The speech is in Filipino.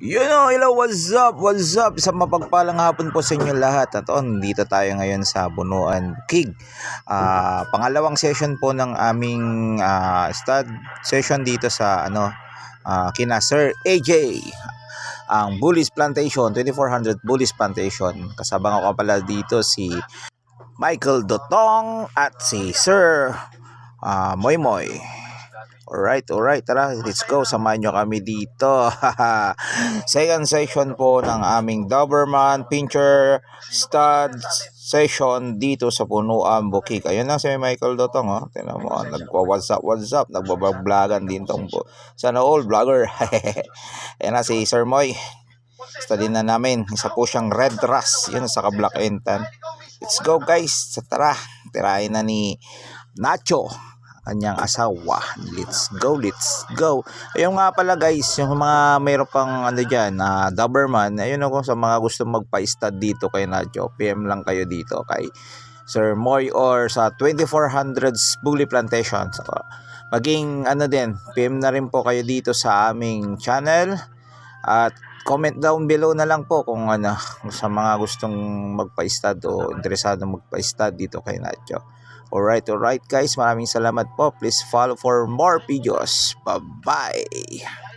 Hello, what's up? Sa mapagpalang hapon po sa inyo lahat. At dito tayo ngayon sa Bunuan Kig. Pangalawang session po ng aming stud session dito sa kina Sir AJ. Ang Bullies Plantation, 2400 Bullies Plantation. Kasabang ako pala dito si Michael Dotong at si Sir Moy Moy. Alright, tara, let's go. Samahan nyo kami dito. Second session po ng aming Doberman Pinscher Stud session dito sa Punuan Bukid. Ayun na si Michael Dotong, oh. Tingnan mo, nagwa-what's up, nagbabaglagan din tong sana all vlogger. Ayun na si Sir Moy. Study na namin. Isa po siyang Red Ras, yun sa Black and Tan. Let's go guys. Tara, tirahin na ni Nacho kanyang asawa. Let's go. Ayun nga pala guys, yung mga mayroon pang dyan, Doberman, ayun ako sa mga gusto magpa-stud dito kay Nacho, PM lang kayo dito kay Sir Moy or sa 2400s Bully Plantation. So, maging din, PM na rin po kayo dito sa aming channel at comment down below na lang po kung sa mga gustong magpa-stud o interesado magpa-stud dito kay Nacho. Alright guys, maraming salamat po. Please follow for more videos. Bye-bye.